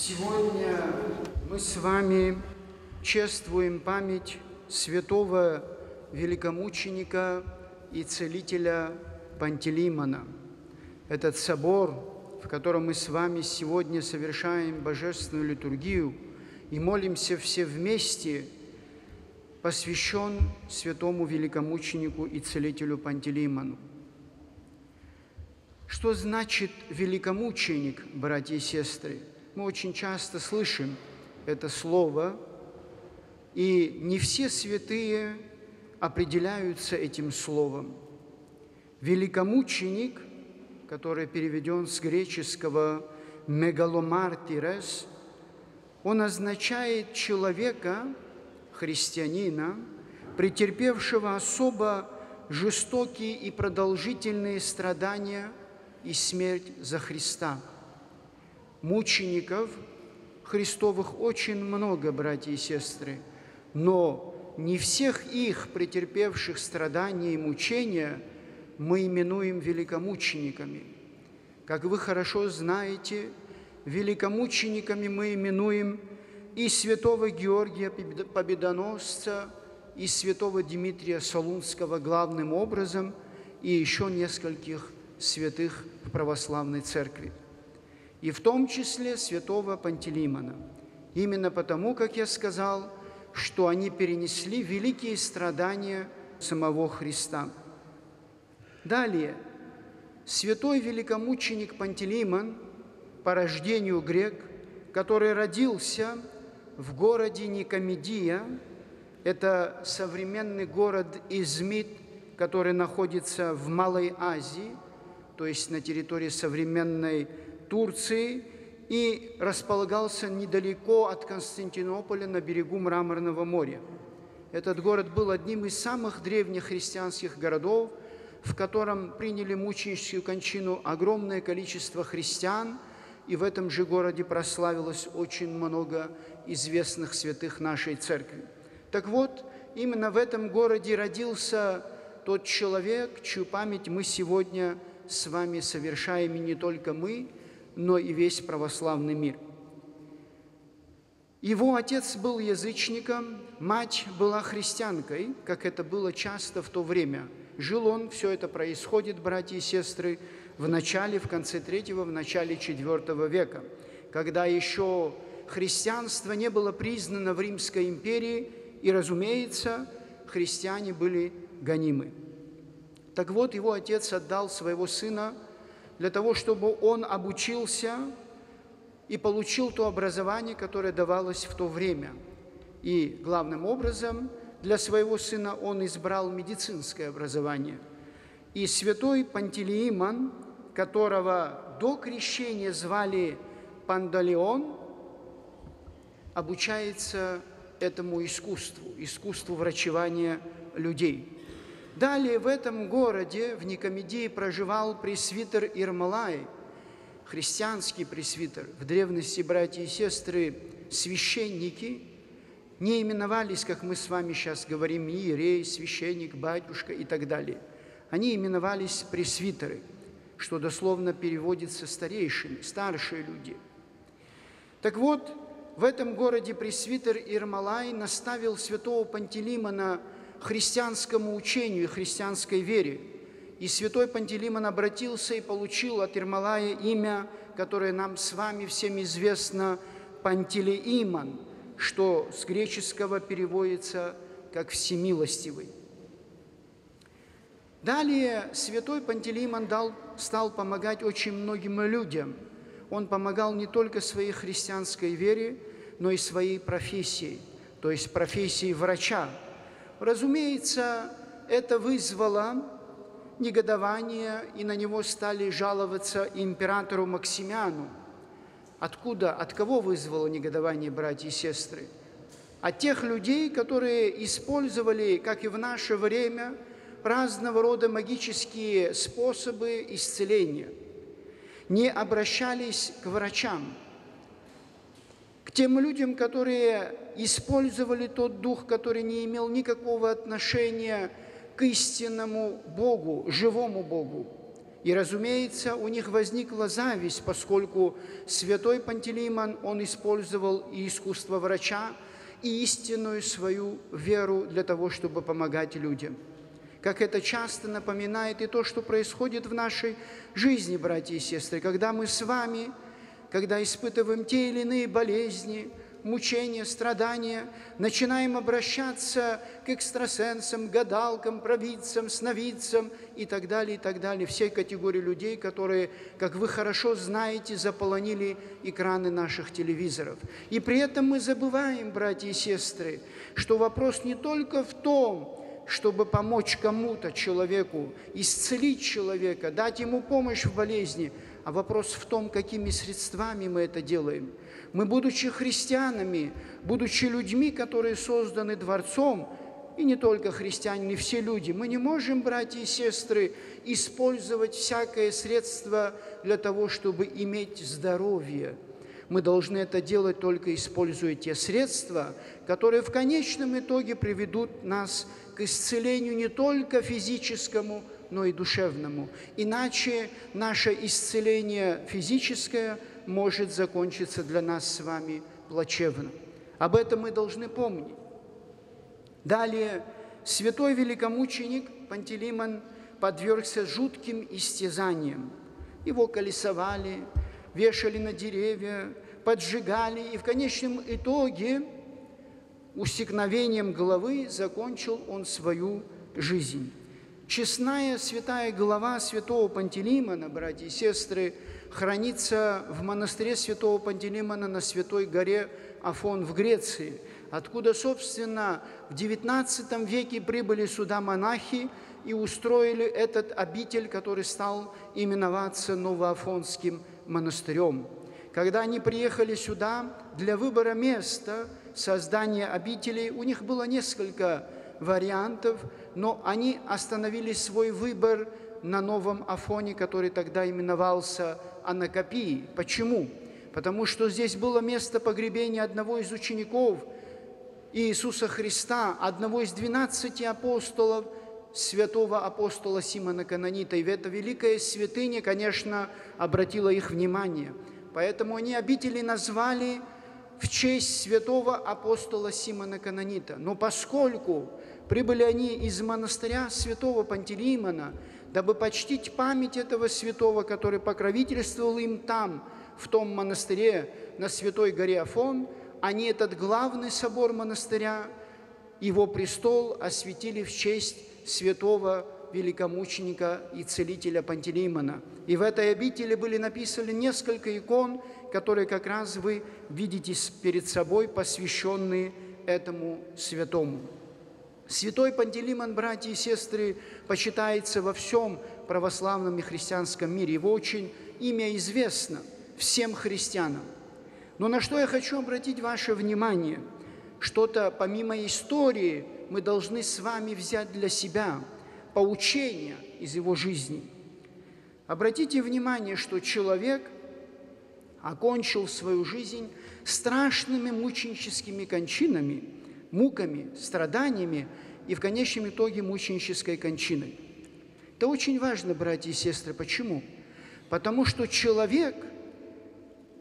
Сегодня мы с вами чествуем память святого великомученика и целителя Пантелеймона. Этот собор, в котором мы с вами сегодня совершаем божественную литургию и молимся все вместе, посвящен святому великомученику и целителю Пантелеймону. Что значит великомученик, братья и сестры? Мы очень часто слышим это слово, и не все святые определяются этим словом. Великомученик, который переведен с греческого «мегаломартирес», он означает человека, христианина, претерпевшего особо жестокие и продолжительные страдания и смерть за Христа. Мучеников Христовых очень много, братья и сестры, но не всех их, претерпевших страдания и мучения, мы именуем великомучениками. Как вы хорошо знаете, великомучениками мы именуем и святого Георгия Победоносца, и святого Дмитрия Солунского главным образом, и еще нескольких святых в православной церкви, и в том числе святого Пантелеймона. Именно потому, как я сказал, что они перенесли великие страдания самого Христа. Далее, святой великомученик Пантелеймон, по рождению грек, который родился в городе Никомедия, это современный город Измит, который находится в Малой Азии, то есть на территории современной Турции, и располагался недалеко от Константинополя на берегу Мраморного моря. Этот город был одним из самых древних христианских городов, в котором приняли мученическую кончину огромное количество христиан, и в этом же городе прославилось очень много известных святых нашей церкви. Так вот, именно в этом городе родился тот человек, чью память мы сегодня с вами совершаем, и не только мы, но и весь православный мир. Его отец был язычником, мать была христианкой, как это было часто в то время. Жил он, все это происходит, братья и сестры, в конце III, в начале IV века, когда еще христианство не было признано в Римской империи, и, разумеется, христиане были гонимы. Так вот, его отец отдал своего сына для того, чтобы он обучился и получил то образование, которое давалось в то время. И главным образом для своего сына он избрал медицинское образование. И святой Пантелеймон, которого до крещения звали Пандалеон, обучается этому искусству врачевания людей. Далее в этом городе, в Никомедии, проживал пресвитер Ермолай, христианский пресвитер. В древности, братья и сестры, священники не именовались, как мы с вами сейчас говорим, иерей, священник, батюшка и так далее. Они именовались пресвитеры, что дословно переводится старейшины, старшие люди. Так вот, в этом городе пресвитер Ермолай наставил святого Пантелеймона христианскому учению и христианской вере. И святой Пантелеймон обратился и получил от Ермолая имя, которое нам с вами всем известно, Пантелеимон, что с греческого переводится как «всемилостивый». Далее святой Пантелеймон стал помогать очень многим людям. Он помогал не только своей христианской вере, но и своей профессии, то есть профессии врача. Разумеется, это вызвало негодование, и на него стали жаловаться императору Максимиану. Откуда, от кого вызвало негодование, братья и сестры? От тех людей, которые использовали, как и в наше время, разного рода магические способы исцеления, не обращались к врачам, к тем людям, которые использовали тот дух, который не имел никакого отношения к истинному Богу, живому Богу. И, разумеется, у них возникла зависть, поскольку святой Пантелеймон, он использовал и искусство врача, и истинную свою веру для того, чтобы помогать людям. Как это часто напоминает и то, что происходит в нашей жизни, братья и сестры, когда мы с вами, когда испытываем те или иные болезни, мучения, страдания, начинаем обращаться к экстрасенсам, гадалкам, провидцам, сновидцам и так далее, всей категории людей, которые, как вы хорошо знаете, заполонили экраны наших телевизоров. И при этом мы забываем, братья и сестры, что вопрос не только в том, чтобы помочь кому-то, человеку, исцелить человека, дать ему помощь в болезни, а вопрос в том, какими средствами мы это делаем. Мы, будучи христианами, будучи людьми, которые созданы Творцом, и не только христиане, не все люди, мы не можем, братья и сестры, использовать всякое средство для того, чтобы иметь здоровье. Мы должны это делать, только используя те средства, которые в конечном итоге приведут нас к исцелению не только физическому, но и душевному. Иначе наше исцеление физическое может закончиться для нас с вами плачевно. Об этом мы должны помнить. Далее, святой великомученик Пантелеймон подвергся жутким истязаниям. Его колесовали, вешали на деревья, поджигали, и в конечном итоге усекновением головы закончил он свою жизнь. Честная святая голова святого Пантелеймона, братья и сестры, хранится в монастыре святого Пантелеймона на Святой горе Афон в Греции, откуда, собственно, в XIX веке прибыли сюда монахи и устроили этот обитель, который стал именоваться Новоафонским монастырем. Когда они приехали сюда для выбора места создания обителей, у них было несколько вариантов, но они остановили свой выбор на Новом Афоне, который тогда именовался Анакапией. Почему? Потому что здесь было место погребения одного из учеников Иисуса Христа, одного из 12 апостолов, святого апостола Симона Канонита. И эта великая святыня, конечно, обратила их внимание. Поэтому они обители назвали в честь святого апостола Симона Канонита. Но поскольку прибыли они из монастыря святого Пантелеймона, дабы почтить память этого святого, который покровительствовал им там, в том монастыре на Святой горе Афон, они этот главный собор монастыря, его престол, осветили в честь святого великомученика и целителя Пантелеймона. И в этой обители были написаны несколько икон, которые как раз вы видите перед собой, посвященные этому святому. Святой Пантелеймон, братья и сестры, почитается во всем православном и христианском мире. Его очень имя известно всем христианам. Но на что я хочу обратить ваше внимание? Что-то помимо истории мы должны с вами взять для себя, поучения из его жизни. Обратите внимание, что человек окончил свою жизнь страшными мученическими кончинами, муками, страданиями и в конечном итоге мученической кончиной. Это очень важно, братья и сестры. Почему? Потому что человек,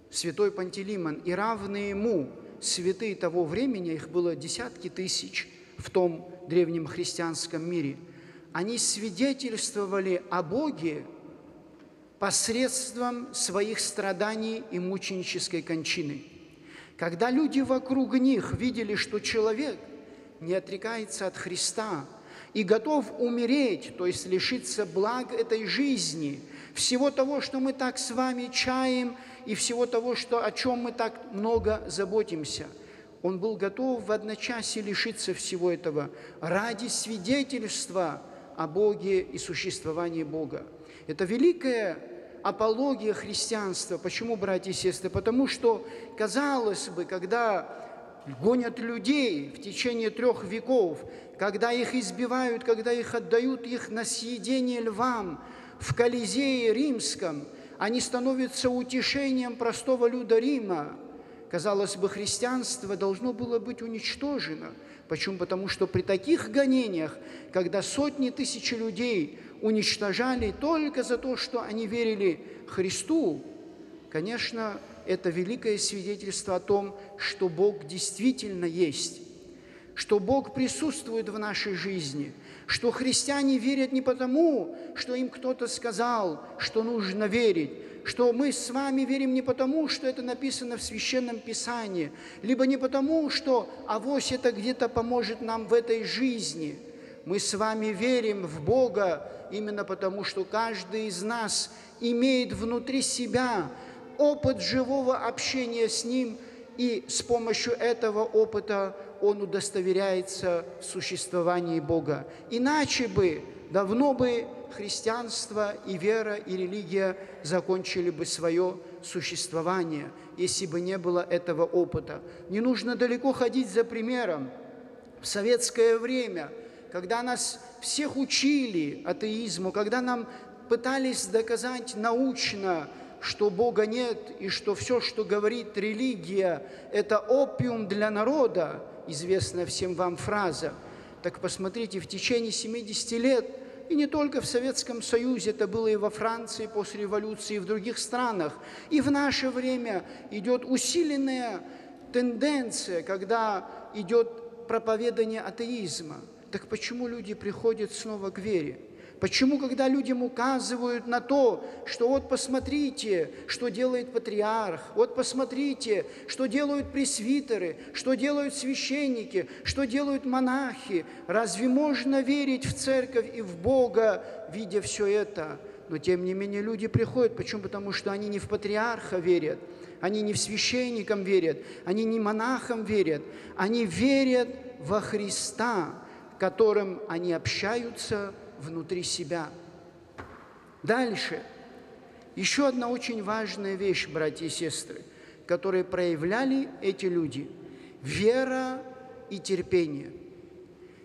святой Пантелеймон и равные ему святые того времени, их было десятки тысяч в том древнем христианском мире, они свидетельствовали о Боге посредством своих страданий и мученической кончины. Когда люди вокруг них видели, что человек не отрекается от Христа и готов умереть, то есть лишиться благ этой жизни, всего того, что мы так с вами чаем, и всего того, о чем мы так много заботимся, он был готов в одночасье лишиться всего этого ради свидетельства о Боге и существовании Бога. Это великая апология христианства. Почему, братья и сестры? Потому что, казалось бы, когда гонят людей в течение 3 веков, когда их избивают, когда их отдают их на съедение львам в Колизее Римском, они становятся утешением простого люда Рима. Казалось бы, христианство должно было быть уничтожено. Почему? Потому что при таких гонениях, когда сотни тысяч людей уничтожали только за то, что они верили Христу, конечно, это великое свидетельство о том, что Бог действительно есть, что Бог присутствует в нашей жизни, что христиане верят не потому, что им кто-то сказал, что нужно верить, что мы с вами верим не потому, что это написано в Священном Писании, либо не потому, что авось это где-то поможет нам в этой жизни. Мы с вами верим в Бога именно потому, что каждый из нас имеет внутри себя опыт живого общения с Ним, и с помощью этого опыта он удостоверяется в существовании Бога. Иначе бы давно бы христианство и вера, и религия закончили бы свое существование, если бы не было этого опыта. Не нужно далеко ходить за примером. В советское время, когда нас всех учили атеизму, когда нам пытались доказать научно, что Бога нет, и что все, что говорит религия, это опиум для народа, известная всем вам фраза. Так посмотрите, в течение 70 лет, и не только в Советском Союзе, это было и во Франции после революции, и в других странах, и в наше время идет усиленная тенденция, когда идет проповедание атеизма. Так почему люди приходят снова к вере? Почему, когда людям указывают на то, что вот посмотрите, что делает патриарх, вот посмотрите, что делают пресвитеры, что делают священники, что делают монахи, разве можно верить в церковь и в Бога, видя все это? Но тем не менее люди приходят. Почему? Потому что они не в патриарха верят, они не в священникам верят, они не монахам верят, они верят во Христа, которым они общаются внутри себя. Дальше. Еще одна очень важная вещь, братья и сестры, которые проявляли эти люди. Вера и терпение.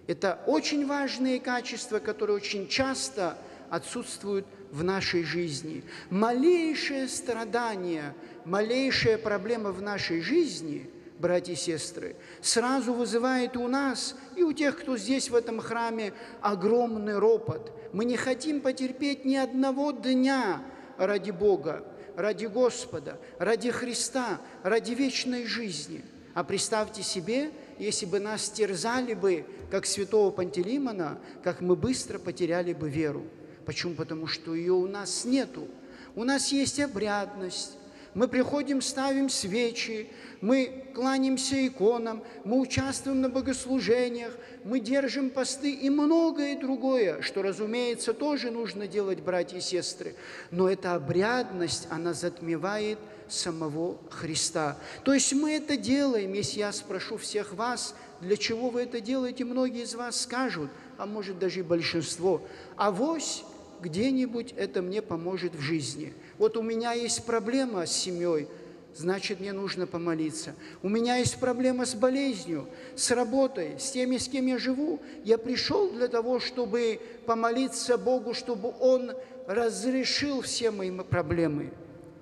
Это очень важные качества, которые очень часто отсутствуют в нашей жизни. Малейшее страдание, малейшая проблема в нашей жизни, братья и сестры, сразу вызывает у нас и у тех, кто здесь в этом храме, огромный ропот. Мы не хотим потерпеть ни одного дня ради Бога, ради Господа, ради Христа, ради вечной жизни. А представьте себе, если бы нас терзали бы, как святого Пантелеймона, как мы быстро потеряли бы веру. Почему? Потому что ее у нас нету. У нас есть обрядность. Мы приходим, ставим свечи, мы кланяемся иконам, мы участвуем на богослужениях, мы держим посты и многое другое, что, разумеется, тоже нужно делать, братья и сестры. Но эта обрядность, она затмевает самого Христа. То есть мы это делаем, если я спрошу всех вас, для чего вы это делаете, многие из вас скажут, а может даже и большинство, авось где-нибудь это мне поможет в жизни. Вот у меня есть проблема с семьей, значит, мне нужно помолиться. У меня есть проблема с болезнью, с работой, с теми, с кем я живу. Я пришел для того, чтобы помолиться Богу, чтобы Он разрешил все мои проблемы.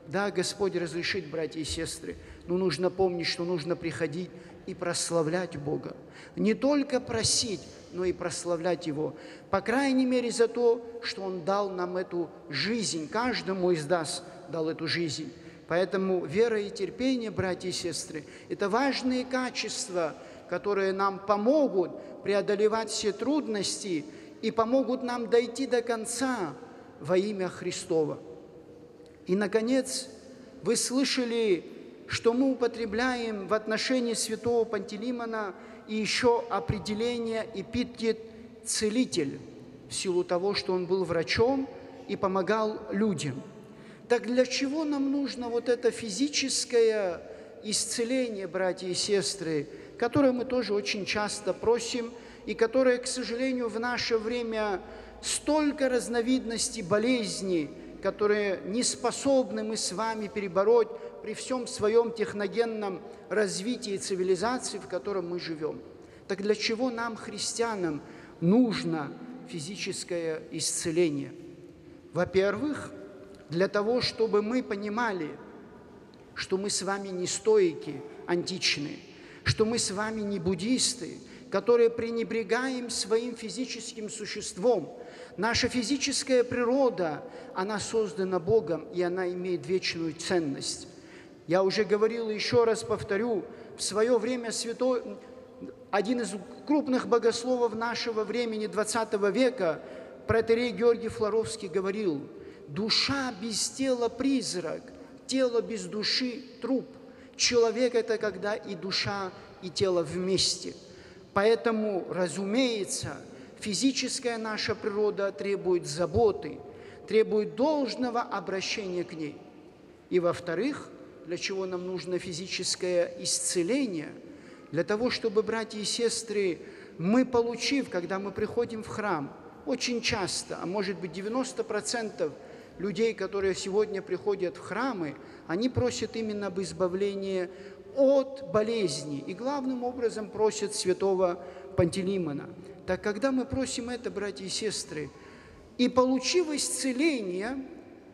Да, Господь разрешит, братья и сестры, но нужно помнить, что нужно приходить и прославлять Бога. Не только просить, но и прославлять Его. По крайней мере, за то, что Он дал нам эту жизнь. Каждому из нас дал эту жизнь. Поэтому вера и терпение, братья и сестры, это важные качества, которые нам помогут преодолевать все трудности и помогут нам дойти до конца во имя Христово. И, наконец, вы слышали, что мы употребляем в отношении святого Пантелеймона и еще определение эпитет «целитель», в силу того, что он был врачом и помогал людям. Так для чего нам нужно вот это физическое исцеление, братья и сестры, которое мы тоже очень часто просим, и которое, к сожалению, в наше время столько разновидностей болезней, которые не способны мы с вами перебороть при всем своем техногенном развитии цивилизации, в котором мы живем. Так для чего нам, христианам, нужно физическое исцеление? Во-первых, для того, чтобы мы понимали, что мы с вами не стоики античные, что мы с вами не буддисты, которые пренебрегаем своим физическим существом. Наша физическая природа, она создана Богом, и она имеет вечную ценность. Я уже говорил, еще раз повторю, в свое время один из крупных богословов нашего времени, 20 века, протоиерей Георгий Флоровский говорил: «Душа без тела – призрак, тело без души – труп. Человек – это когда и душа, и тело вместе». Поэтому, разумеется, физическая наша природа требует заботы, требует должного обращения к ней. И, во-вторых, для чего нам нужно физическое исцеление? Для того, чтобы, братья и сестры, мы, когда мы приходим в храм, очень часто, а может быть 90% людей, которые сегодня приходят в храмы, они просят именно об избавлении от болезни и главным образом просят святого Пантелеймона. Так когда мы просим это, братья и сестры, и получив исцеление,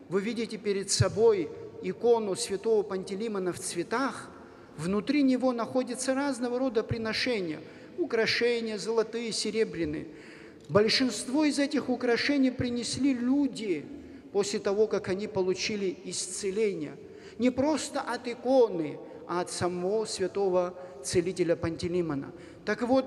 вы видите перед собой икону святого Пантелеймона в цветах, внутри него находятся разного рода приношения, украшения золотые, серебряные. Большинство из этих украшений принесли люди после того, как они получили исцеление. Не просто от иконы, а от самого святого целителя Пантелеймона. Так вот,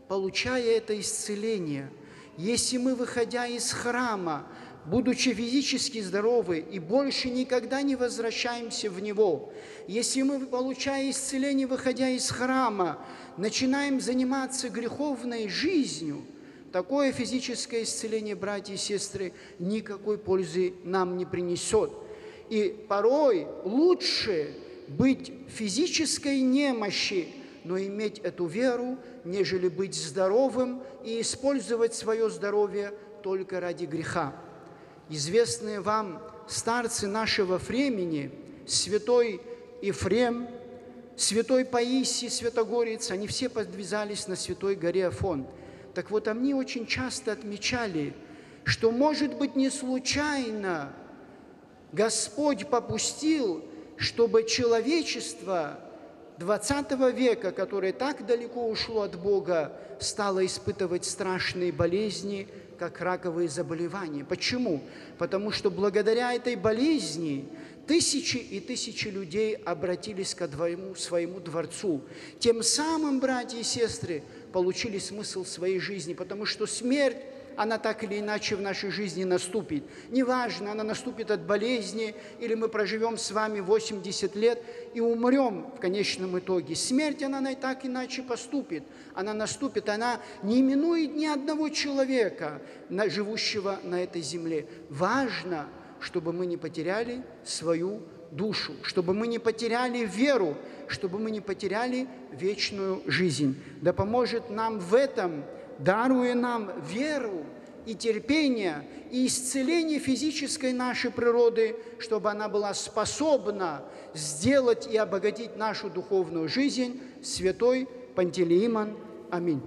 получая это исцеление, если мы, выходя из храма, будучи физически здоровы и больше никогда не возвращаемся в него, если мы, получая исцеление, выходя из храма, начинаем заниматься греховной жизнью, такое физическое исцеление, братья и сестры, никакой пользы нам не принесет. И порой лучше быть в физической немощи, но иметь эту веру, нежели быть здоровым и использовать свое здоровье только ради греха. Известные вам старцы нашего времени, святой Ефрем, святой Паисий Святогорец, они все подвязались на святой горе Афон. Так вот, они очень часто отмечали, что, может быть, не случайно Господь попустил, чтобы человечество 20 века, которое так далеко ушло от Бога, стало испытывать страшные болезни, как раковые заболевания. Почему? Потому что благодаря этой болезни тысячи и тысячи людей обратились ко своему Дворцу. Тем самым, братья и сестры, получили смысл своей жизни, потому что смерть, она так или иначе в нашей жизни наступит. Неважно, она наступит от болезни, или мы проживем с вами 80 лет и умрем в конечном итоге. Смерть, она так иначе поступит. Она наступит, она не именует ни одного человека, живущего на этой земле. Важно, чтобы мы не потеряли свою душу, чтобы мы не потеряли веру, чтобы мы не потеряли вечную жизнь. Да поможет нам в этом, даруя нам веру и терпение, и исцеление физической нашей природы, чтобы она была способна сделать и обогатить нашу духовную жизнь, святой Пантелеймон. Аминь.